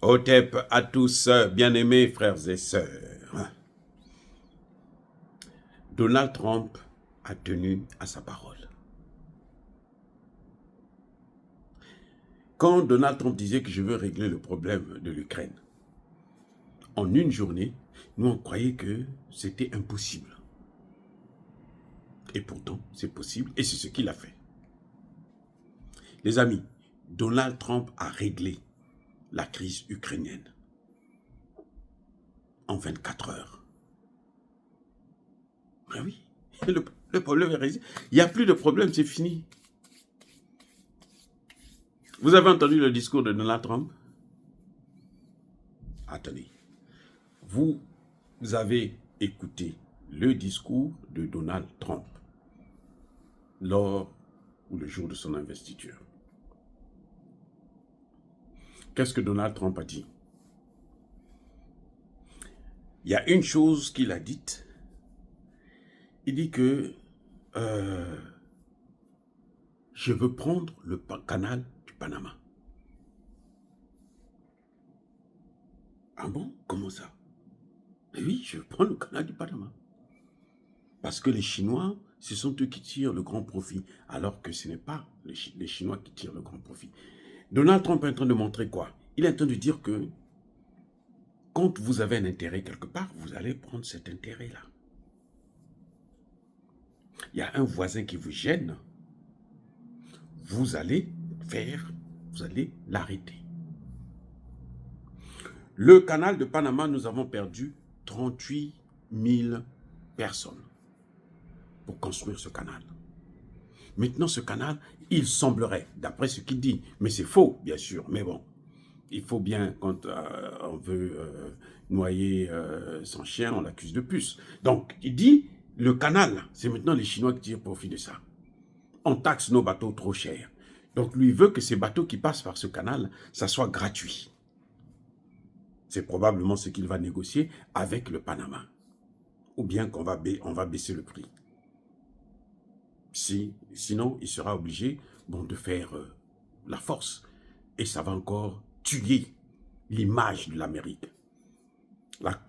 Hotep à tous, bien-aimés frères et sœurs. Donald Trump a tenu à sa parole. Quand Donald Trump disait que je veux régler le problème de l'Ukraine, en une journée, nous on croyait que c'était impossible. Et pourtant, c'est possible et c'est ce qu'il a fait. Les amis, Donald Trump a réglé la crise ukrainienne en 24 heures. Ben oui, le problème est réglé. Il n'y a plus de problème, c'est fini. Vous avez entendu le discours de Donald Trump? Attendez. Vous avez écouté le discours de Donald Trump lors ou le jour de son investiture. Qu'est-ce que Donald Trump a dit? Il y a une chose qu'il a dite. Il dit que je veux prendre le canal du Panama. Ah bon? Comment ça? Mais oui, je veux prendre le canal du Panama. Parce que les Chinois, ce sont eux qui tirent le grand profit, alors que ce n'est pas les Chinois qui tirent le grand profit. Donald Trump est en train de montrer quoi? Il est en train de dire que quand vous avez un intérêt quelque part, vous allez prendre cet intérêt-là. Il y a un voisin qui vous gêne, vous allez l'arrêter. Le canal de Panama, nous avons perdu 38 000 personnes pour construire ce canal. Maintenant, ce canal, il semblerait, d'après ce qu'il dit, mais c'est faux, bien sûr, mais bon, il faut bien, quand on veut noyer son chien, on l'accuse de puce. Donc, il dit, le canal, c'est maintenant les Chinois qui tirent profit de ça. On taxe nos bateaux trop chers. Donc, lui veut que ces bateaux qui passent par ce canal, ça soit gratuit. C'est probablement ce qu'il va négocier avec le Panama. Ou bien qu'on va baisser le prix. Sinon, il sera obligé de faire la force. Et ça va encore tuer l'image de l'Amérique.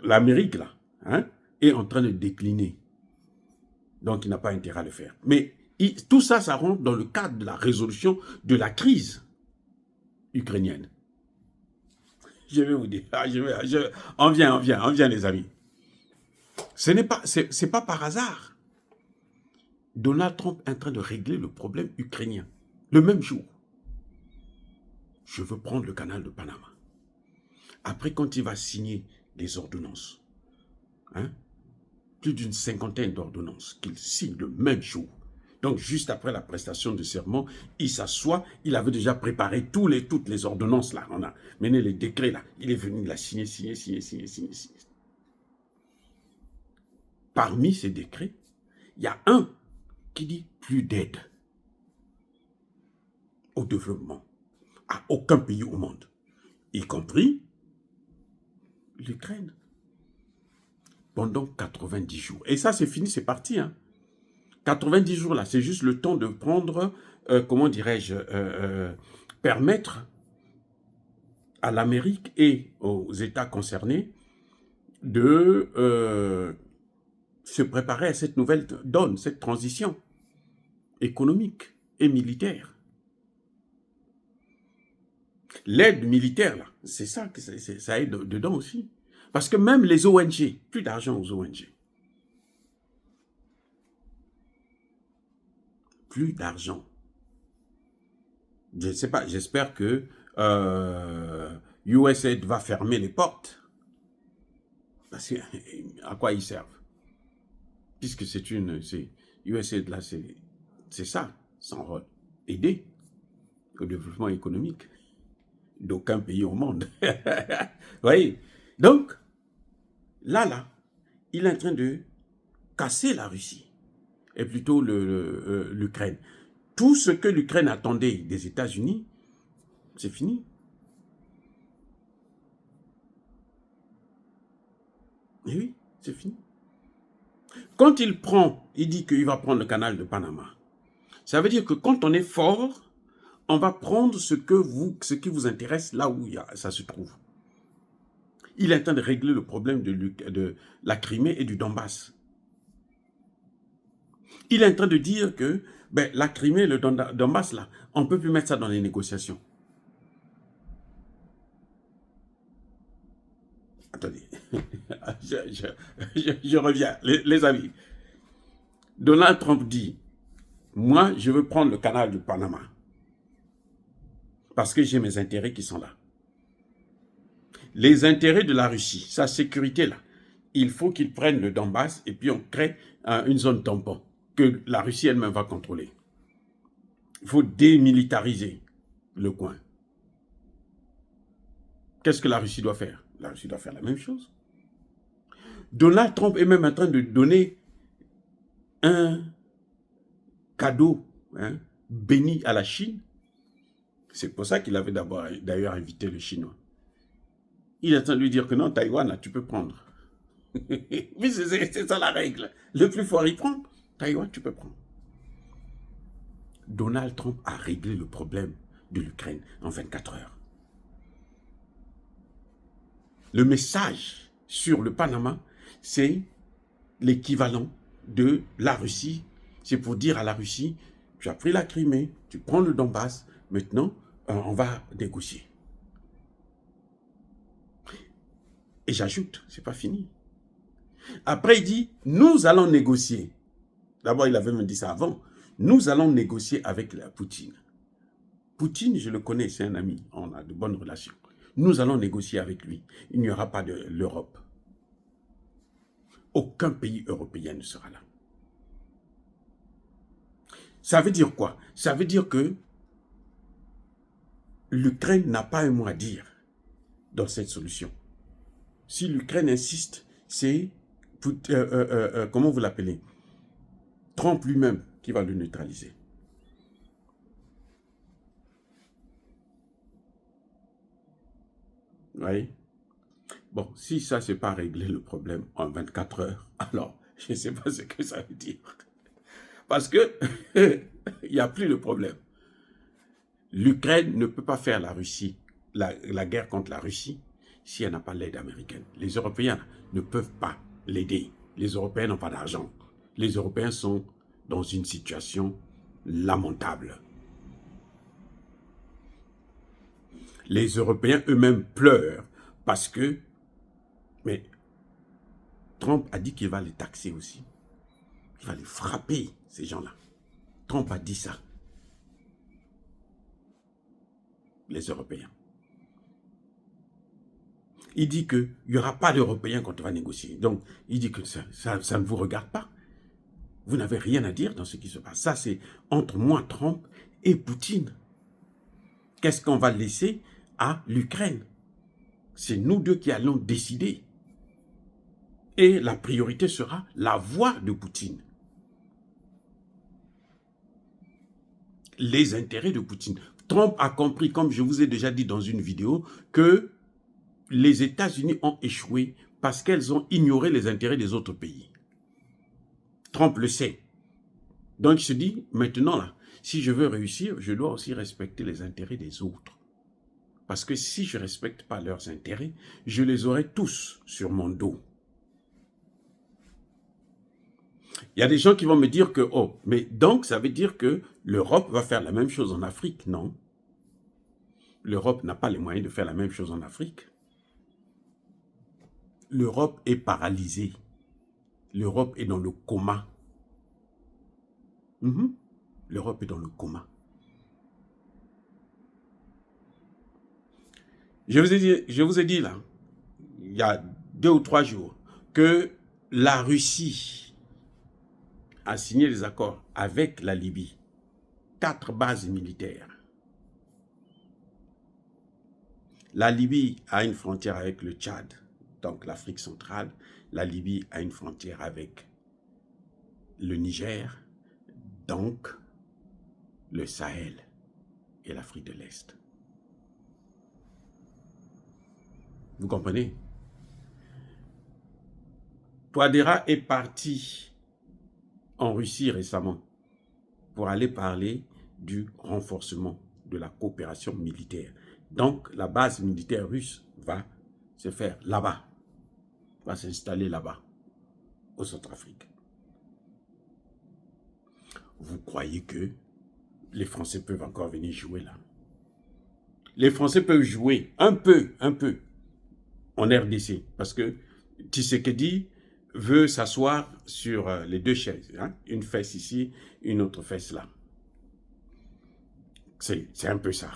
L'Amérique, là, est en train de décliner. Donc, il n'a pas intérêt à le faire. Mais tout ça, ça rentre dans le cadre de la résolution de la crise ukrainienne. Je vais vous dire, on vient les amis. C'est pas par hasard. Donald Trump est en train de régler le problème ukrainien. Le même jour. Je veux prendre le canal de Panama. Après, quand il va signer les ordonnances, plus d'une cinquantaine d'ordonnances qu'il signe le même jour. Donc, juste après la prestation de serment, il s'assoit, il avait déjà préparé toutes les ordonnances là. On a mené les décrets là. Il est venu, il a signé. Parmi ces décrets, il y a un qui dit plus d'aide au développement à aucun pays au monde, y compris l'Ukraine, pendant 90 jours. Et ça, c'est fini, c'est parti. 90 jours là, c'est juste le temps de prendre, comment dirais-je, permettre à l'Amérique et aux États concernés de se préparer à cette nouvelle donne, cette transition économique et militaire. L'aide militaire, là, c'est ça, ça aide dedans aussi. Parce que même les ONG, plus d'argent aux ONG. Plus d'argent. Je ne sais pas, j'espère que USAID va fermer les portes. Parce que, à quoi ils servent? Puisque USAID là, c'est ça, son rôle. Aider au développement économique d'aucun pays au monde. Vous voyez? Donc, là, il est en train de casser la Russie. Et plutôt l'Ukraine. Tout ce que l'Ukraine attendait des États-Unis, c'est fini. Et oui, c'est fini. Quand il dit qu'il va prendre le canal de Panama, ça veut dire que quand on est fort, on va prendre ce qui vous intéresse là où ça se trouve. Il est en train de régler le problème de la Crimée et du Donbass. Il est en train de dire que la Crimée et le Donbass, là, on ne peut plus mettre ça dans les négociations. Attendez, je reviens, les amis. Donald Trump dit, moi, je veux prendre le canal du Panama parce que j'ai mes intérêts qui sont là. Les intérêts de la Russie, sa sécurité là, il faut qu'ils prennent le Donbass et puis on crée une zone tampon que la Russie elle-même va contrôler. Il faut démilitariser le coin. Qu'est-ce que la Russie doit faire? La Russie doit faire la même chose. Donald Trump est même en train de donner un cadeau béni à la Chine. C'est pour ça qu'il avait d'ailleurs invité le Chinois. Il est en train de lui dire que non, Taïwan, là, tu peux prendre. Oui, c'est ça la règle. Le plus fort, il prend. Taïwan, tu peux prendre. Donald Trump a réglé le problème de l'Ukraine en 24 heures. Le message sur le Panama, c'est l'équivalent de la Russie. C'est pour dire à la Russie, tu as pris la Crimée, tu prends le Donbass, maintenant, on va négocier. Et j'ajoute, c'est pas fini. Après, il dit, nous allons négocier. D'abord, il avait même dit ça avant. Nous allons négocier avec la Poutine. Poutine, je le connais, c'est un ami. On a de bonnes relations. Nous allons négocier avec lui. Il n'y aura pas de l'Europe. Aucun pays européen ne sera là. Ça veut dire quoi? Ça veut dire que l'Ukraine n'a pas un mot à dire dans cette solution. Si l'Ukraine insiste, c'est, comment vous l'appelez? Trump lui-même qui va le neutraliser. Vous voyez? Bon, si ça, c'est pas régler le problème en 24 heures, alors je ne sais pas ce que ça veut dire. Parce que il n'y a plus de problème. L'Ukraine ne peut pas faire la Russie, la guerre contre la Russie, si elle n'a pas l'aide américaine. Les Européens ne peuvent pas l'aider. Les Européens n'ont pas d'argent. Les Européens sont dans une situation lamentable. Les Européens eux-mêmes pleurent parce que, mais Trump a dit qu'il va les taxer aussi. Il va les frapper, ces gens-là. Trump a dit ça. Les Européens. Il dit qu'il n'y aura pas d'Européens quand on va négocier. Donc, il dit que ça ne vous regarde pas. Vous n'avez rien à dire dans ce qui se passe. Ça, c'est entre moi, Trump, et Poutine. Qu'est-ce qu'on va laisser à l'Ukraine? C'est nous deux qui allons décider. Et la priorité sera la voix de Poutine. Les intérêts de Poutine. Trump a compris, comme je vous ai déjà dit dans une vidéo, que les États-Unis ont échoué parce qu'elles ont ignoré les intérêts des autres pays. Trump le sait. Donc il se dit, maintenant là, si je veux réussir, je dois aussi respecter les intérêts des autres. Parce que si je ne respecte pas leurs intérêts, je les aurai tous sur mon dos. Il y a des gens qui vont me dire que, oh, mais donc ça veut dire que l'Europe va faire la même chose en Afrique. Non. L'Europe n'a pas les moyens de faire la même chose en Afrique. L'Europe est paralysée. L'Europe est dans le coma. L'Europe est dans le coma. Je vous ai dit là, il y a 2 ou 3 jours, que la Russie a signé des accords avec la Libye. 4 bases militaires. La Libye a une frontière avec le Tchad, donc l'Afrique centrale. La Libye a une frontière avec le Niger, donc le Sahel et l'Afrique de l'Est. Vous comprenez? Touadéra est parti en Russie récemment pour aller parler du renforcement de la coopération militaire. Donc, la base militaire russe va se faire là-bas, va s'installer là-bas, au Centrafrique. Vous croyez que les Français peuvent encore venir jouer là? Les Français peuvent jouer un peu, en RDC, parce que Tshisekedi veut s'asseoir sur les deux chaises, hein? Une fesse ici, une autre fesse là. C'est un peu ça.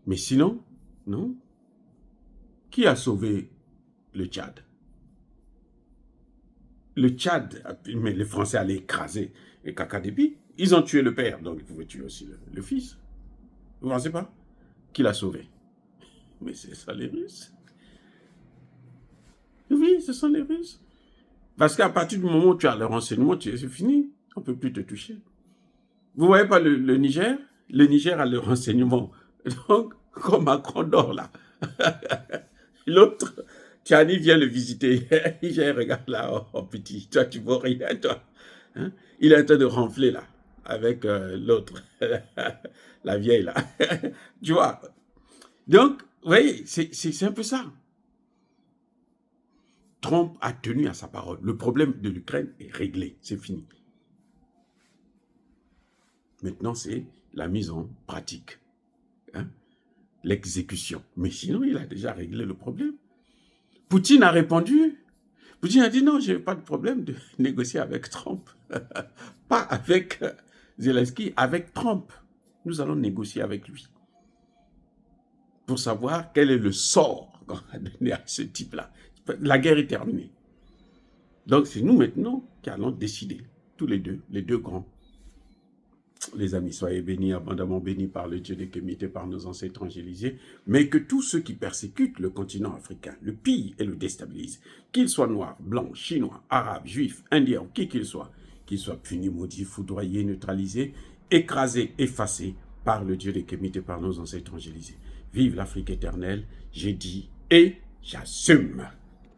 Mais sinon, non. Qui a sauvé le Tchad? Le Tchad, mais les Français allaient écraser les Kakadébi. Ils ont tué le père, donc ils pouvaient tuer aussi le fils. Vous ne pensez pas? Qui l'a sauvé? Mais c'est ça les Russes. Oui, ce sont les Russes. Parce qu'à partir du moment où tu as le renseignement, c'est fini. On ne peut plus te toucher. Vous ne voyez pas le Niger? Le Niger a le renseignement. Donc, comme Macron dort là. L'autre, Tiani vient le visiter. Il vient, regarde là, oh petit, toi tu vois rien, toi. Hein? Il est en train de ronfler là, avec l'autre, la vieille là. Tu vois? Donc, vous voyez, c'est un peu ça. Trump a tenu à sa parole. Le problème de l'Ukraine est réglé, c'est fini. Maintenant, c'est la mise en pratique. Hein? L'exécution. Mais sinon, il a déjà réglé le problème. Poutine a répondu. Poutine a dit non, je n'ai pas de problème de négocier avec Trump. Pas avec Zelensky, avec Trump. Nous allons négocier avec lui. Pour savoir quel est le sort qu'on a donné à ce type-là. La guerre est terminée. Donc c'est nous maintenant qui allons décider, tous les deux grands. Les amis, soyez bénis, abondamment bénis par le Dieu des Kémites, par nos ancêtres angélisés, mais que tous ceux qui persécutent le continent africain, le pillent et le déstabilisent, qu'ils soient noirs, blancs, chinois, arabes, juifs, indiens, qui qu'ils soient punis, maudits, foudroyés, neutralisés, écrasés, effacés par le Dieu des Kémites et par nos ancêtres angélisés. Vive l'Afrique éternelle, j'ai dit et j'assume.